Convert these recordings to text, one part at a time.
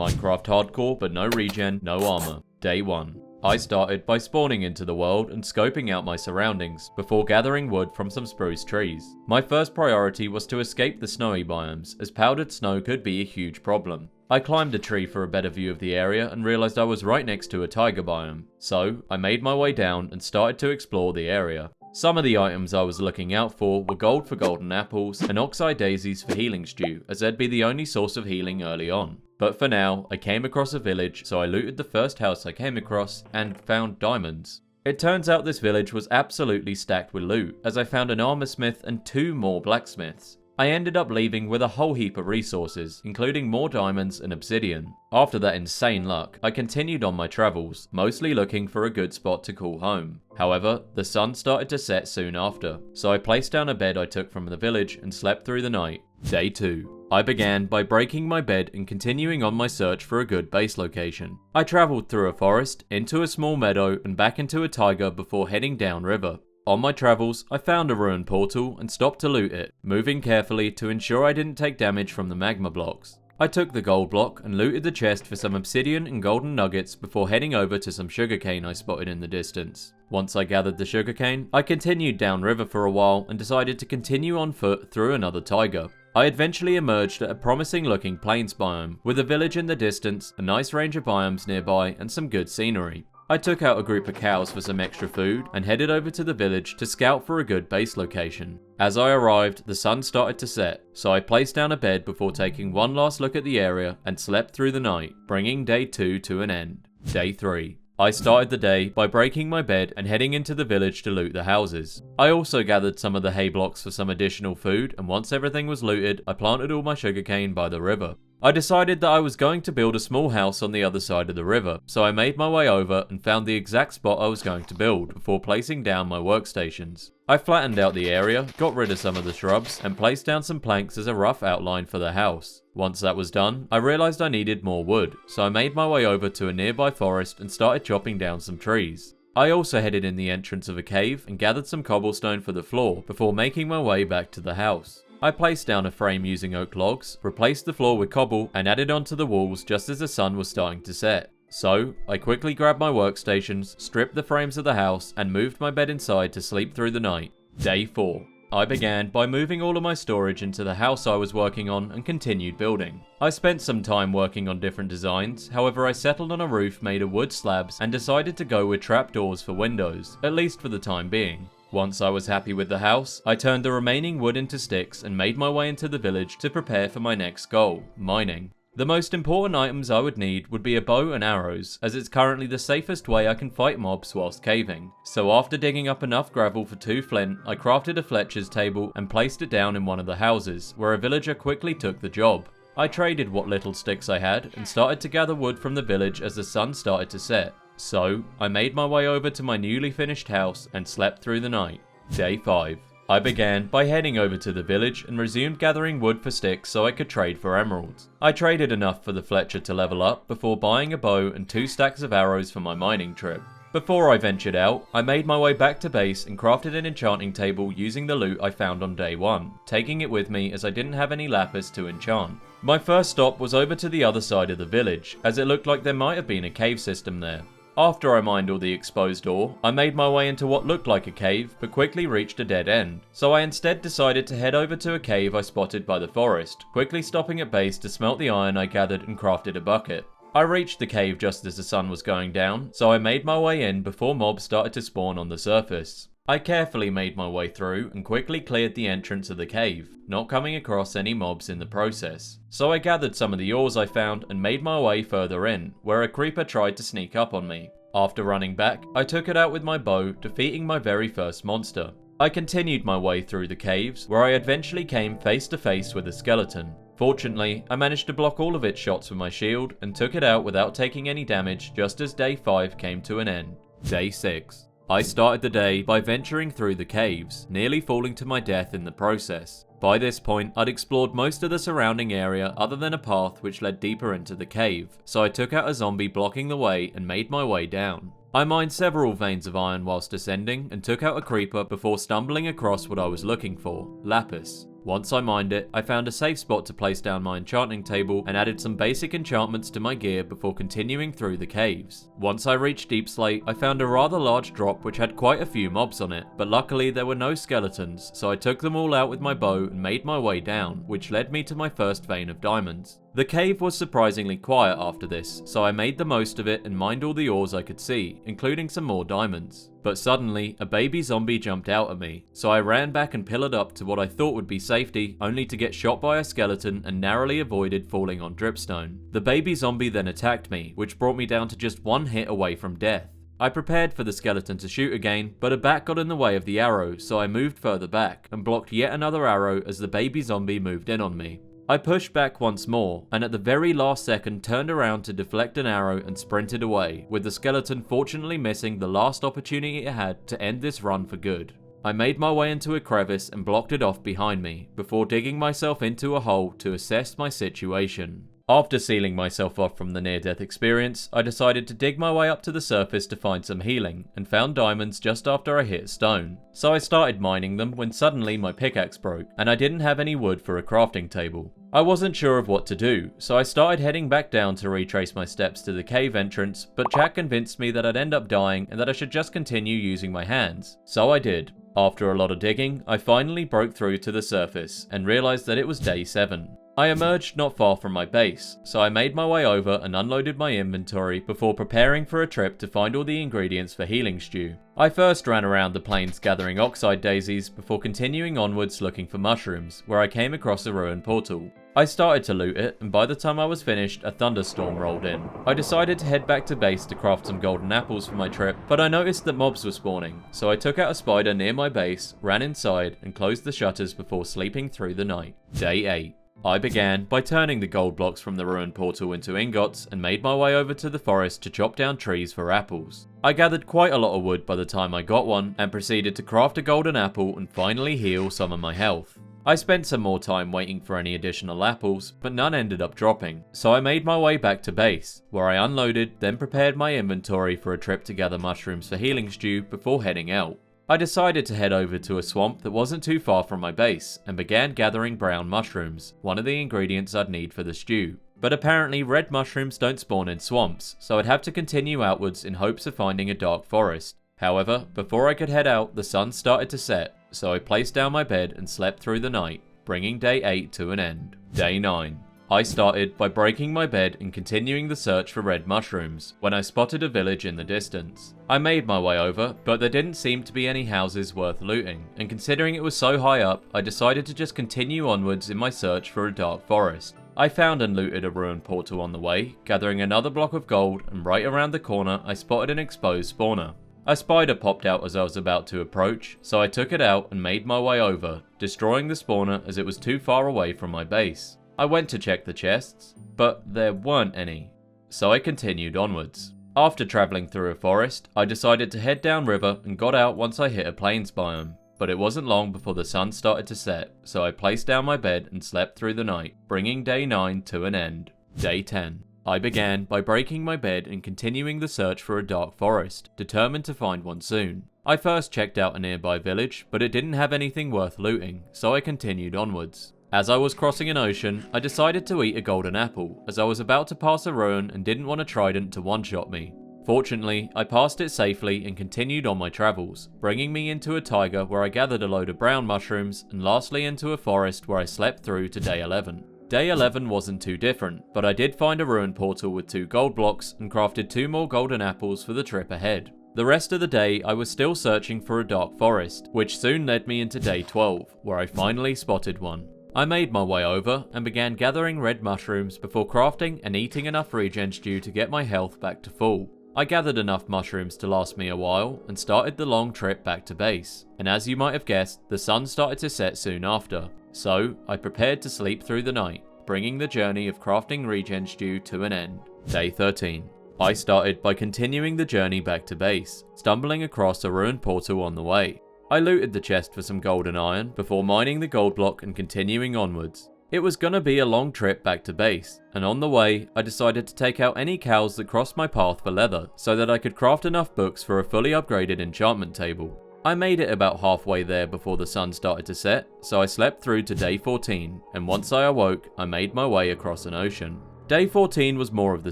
Minecraft hardcore, but no regen, no armor. Day 1. I started by spawning into the world and scoping out my surroundings, before gathering wood from some spruce trees. My first priority was to escape the snowy biomes, as powdered snow could be a huge problem. I climbed a tree for a better view of the area and realized I was right next to a taiga biome, so I made my way down and started to explore the area. Some of the items I was looking out for were gold for golden apples and oxeye daisies for healing stew, as they'd be the only source of healing early on. But for now, I came across a village, so I looted the first house I came across and found diamonds. It turns out this village was absolutely stacked with loot, as I found an armor smith and 2 more blacksmiths. I ended up leaving with a whole heap of resources, including more diamonds and obsidian. After that insane luck, I continued on my travels, mostly looking for a good spot to call home. However, the sun started to set soon after, so I placed down a bed I took from the village and slept through the night. Day 2. I began by breaking my bed and continuing on my search for a good base location. I travelled through a forest, into a small meadow, and back into a taiga before heading downriver. On my travels, I found a ruined portal and stopped to loot it, moving carefully to ensure I didn't take damage from the magma blocks. I took the gold block and looted the chest for some obsidian and golden nuggets before heading over to some sugarcane I spotted in the distance. Once I gathered the sugarcane, I continued downriver for a while and decided to continue on foot through another taiga. I eventually emerged at a promising looking plains biome, with a village in the distance, a nice range of biomes nearby, and some good scenery. I took out a group of cows for some extra food and headed over to the village to scout for a good base location. As I arrived, the sun started to set, so I placed down a bed before taking one last look at the area and slept through the night, bringing day 2 to an end. Day 3. I started the day by breaking my bed and heading into the village to loot the houses. I also gathered some of the hay blocks for some additional food, and once everything was looted, I planted all my sugarcane by the river. I decided that I was going to build a small house on the other side of the river, so I made my way over and found the exact spot I was going to build before placing down my workstations. I flattened out the area, got rid of some of the shrubs, and placed down some planks as a rough outline for the house. Once that was done, I realised I needed more wood, so I made my way over to a nearby forest and started chopping down some trees. I also headed in the entrance of a cave and gathered some cobblestone for the floor before making my way back to the house. I placed down a frame using oak logs, replaced the floor with cobble, and added onto the walls just as the sun was starting to set. So, I quickly grabbed my workstations, stripped the frames of the house, and moved my bed inside to sleep through the night. Day 4. I began by moving all of my storage into the house I was working on and continued building. I spent some time working on different designs, however I settled on a roof made of wood slabs and decided to go with trapdoors for windows, at least for the time being. Once I was happy with the house, I turned the remaining wood into sticks and made my way into the village to prepare for my next goal, mining. The most important items I would need would be a bow and arrows, as it's currently the safest way I can fight mobs whilst caving. So after digging up enough gravel for 2 flint, I crafted a Fletcher's table and placed it down in one of the houses, where a villager quickly took the job. I traded what little sticks I had and started to gather wood from the village as the sun started to set. So, I made my way over to my newly finished house and slept through the night. Day 5. I began by heading over to the village and resumed gathering wood for sticks so I could trade for emeralds. I traded enough for the Fletcher to level up before buying a bow and 2 stacks of arrows for my mining trip. Before I ventured out, I made my way back to base and crafted an enchanting table using the loot I found on day 1, taking it with me as I didn't have any lapis to enchant. My first stop was over to the other side of the village, as it looked like there might have been a cave system there. After I mined all the exposed ore, I made my way into what looked like a cave, but quickly reached a dead end. So I instead decided to head over to a cave I spotted by the forest, quickly stopping at base to smelt the iron I gathered and crafted a bucket. I reached the cave just as the sun was going down, so I made my way in before mobs started to spawn on the surface. I carefully made my way through and quickly cleared the entrance of the cave, not coming across any mobs in the process. So I gathered some of the ores I found and made my way further in, where a creeper tried to sneak up on me. After running back, I took it out with my bow, defeating my very first monster. I continued my way through the caves, where I eventually came face to face with a skeleton. Fortunately, I managed to block all of its shots with my shield and took it out without taking any damage just as day 5 came to an end. Day 6. I started the day by venturing through the caves, nearly falling to my death in the process. By this point, I'd explored most of the surrounding area other than a path which led deeper into the cave, so I took out a zombie blocking the way and made my way down. I mined several veins of iron whilst descending and took out a creeper before stumbling across what I was looking for, lapis. Once I mined it, I found a safe spot to place down my enchanting table and added some basic enchantments to my gear before continuing through the caves. Once I reached Deep Slate, I found a rather large drop which had quite a few mobs on it, but luckily there were no skeletons, so I took them all out with my bow and made my way down, which led me to my first vein of diamonds. The cave was surprisingly quiet after this, so I made the most of it and mined all the ores I could see, including some more diamonds. But suddenly, a baby zombie jumped out at me, so I ran back and pillared up to what I thought would be safety, only to get shot by a skeleton and narrowly avoided falling on dripstone. The baby zombie then attacked me, which brought me down to just one hit away from death. I prepared for the skeleton to shoot again, but a bat got in the way of the arrow, so I moved further back, and blocked yet another arrow as the baby zombie moved in on me. I pushed back once more, and at the very last second turned around to deflect an arrow and sprinted away, with the skeleton fortunately missing the last opportunity it had to end this run for good. I made my way into a crevice and blocked it off behind me, before digging myself into a hole to assess my situation. After sealing myself off from the near-death experience, I decided to dig my way up to the surface to find some healing, and found diamonds just after I hit stone. So I started mining them when suddenly my pickaxe broke, and I didn't have any wood for a crafting table. I wasn't sure of what to do, so I started heading back down to retrace my steps to the cave entrance, but Jack convinced me that I'd end up dying and that I should just continue using my hands. So I did. After a lot of digging, I finally broke through to the surface, and realised that it was day 7. I emerged not far from my base, so I made my way over and unloaded my inventory before preparing for a trip to find all the ingredients for healing stew. I first ran around the plains gathering oxide daisies before continuing onwards looking for mushrooms, where I came across a ruined portal. I started to loot it, and by the time I was finished, a thunderstorm rolled in. I decided to head back to base to craft some golden apples for my trip, but I noticed that mobs were spawning, so I took out a spider near my base, ran inside, and closed the shutters before sleeping through the night. Day 8. I began by turning the gold blocks from the ruined portal into ingots and made my way over to the forest to chop down trees for apples. I gathered quite a lot of wood by the time I got one and proceeded to craft a golden apple and finally heal some of my health. I spent some more time waiting for any additional apples, but none ended up dropping, so I made my way back to base, where I unloaded, then prepared my inventory for a trip to gather mushrooms for healing stew before heading out. I decided to head over to a swamp that wasn't too far from my base, and began gathering brown mushrooms, one of the ingredients I'd need for the stew. But apparently red mushrooms don't spawn in swamps, so I'd have to continue outwards in hopes of finding a dark forest. However, before I could head out, the sun started to set, so I placed down my bed and slept through the night, bringing day 8 to an end. Day 9. I started by breaking my bed and continuing the search for red mushrooms, when I spotted a village in the distance. I made my way over, but there didn't seem to be any houses worth looting, and considering it was so high up, I decided to just continue onwards in my search for a dark forest. I found and looted a ruined portal on the way, gathering another block of gold, and right around the corner I spotted an exposed spawner. A spider popped out as I was about to approach, so I took it out and made my way over, destroying the spawner as it was too far away from my base. I went to check the chests, but there weren't any, so I continued onwards. After travelling through a forest, I decided to head downriver and got out once I hit a plains biome, but it wasn't long before the sun started to set, so I placed down my bed and slept through the night, bringing day 9 to an end. Day 10. I began by breaking my bed and continuing the search for a dark forest, determined to find one soon. I first checked out a nearby village, but it didn't have anything worth looting, so I continued onwards. As I was crossing an ocean, I decided to eat a golden apple, as I was about to pass a ruin and didn't want a trident to one-shot me. Fortunately, I passed it safely and continued on my travels, bringing me into a taiga where I gathered a load of brown mushrooms, and lastly into a forest where I slept through to day 11. Day 11 wasn't too different, but I did find a ruined portal with 2 gold blocks and crafted 2 more golden apples for the trip ahead. The rest of the day I was still searching for a dark forest, which soon led me into day 12, where I finally spotted one. I made my way over and began gathering red mushrooms before crafting and eating enough regen stew to get my health back to full. I gathered enough mushrooms to last me a while and started the long trip back to base, and as you might have guessed, the sun started to set soon after, so I prepared to sleep through the night, bringing the journey of crafting regen stew to an end. Day 13. I started by continuing the journey back to base, stumbling across a ruined portal on the way. I looted the chest for some gold and iron before mining the gold block and continuing onwards. It was gonna be a long trip back to base, and on the way, I decided to take out any cows that crossed my path for leather, so that I could craft enough books for a fully upgraded enchantment table. I made it about halfway there before the sun started to set, so I slept through to day 14, and once I awoke, I made my way across an ocean. Day 14 was more of the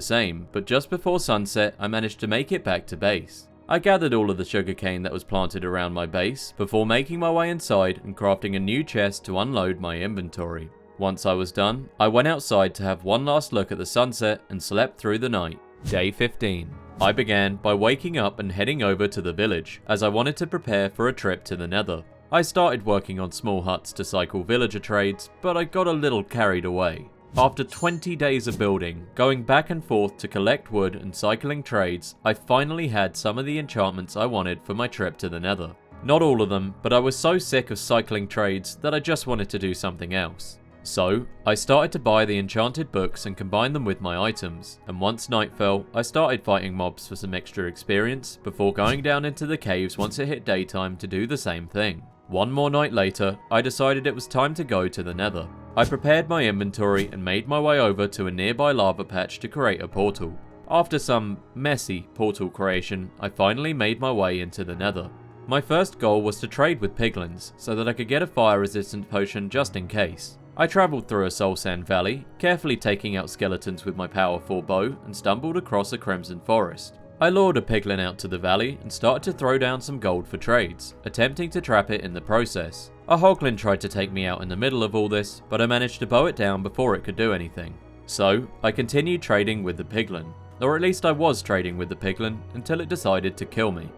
same, but just before sunset, I managed to make it back to base. I gathered all of the sugarcane that was planted around my base, before making my way inside and crafting a new chest to unload my inventory. Once I was done, I went outside to have one last look at the sunset and slept through the night. Day 15. I began by waking up and heading over to the village, as I wanted to prepare for a trip to the Nether. I started working on small huts to cycle villager trades, but I got a little carried away. After 20 days of building, going back and forth to collect wood and cycling trades, I finally had some of the enchantments I wanted for my trip to the Nether. Not all of them, but I was so sick of cycling trades that I just wanted to do something else. So, I started to buy the enchanted books and combine them with my items, and once night fell, I started fighting mobs for some extra experience, before going down into the caves once it hit daytime to do the same thing. One more night later, I decided it was time to go to the Nether. I prepared my inventory and made my way over to a nearby lava patch to create a portal. After some messy portal creation, I finally made my way into the Nether. My first goal was to trade with piglins, so that I could get a fire resistant potion just in case. I travelled through a soul sand valley, carefully taking out skeletons with my power 4 bow, and stumbled across a crimson forest. I lured a piglin out to the valley and started to throw down some gold for trades, attempting to trap it in the process. A hoglin tried to take me out in the middle of all this, but I managed to bow it down before it could do anything. So, I continued trading with the piglin. Or at least I was trading with the piglin until it decided to kill me.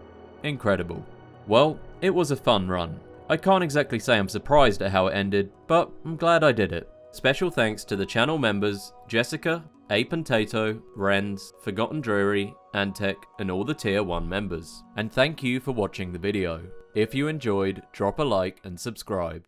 Incredible. Well, it was a fun run. I can't exactly say I'm surprised at how it ended, but I'm glad I did it. Special thanks to the channel members Jessica, Apontato, Renz, Forgotten Drury, Antec, and all the tier 1 members. And thank you for watching the video. If you enjoyed, drop a like and subscribe.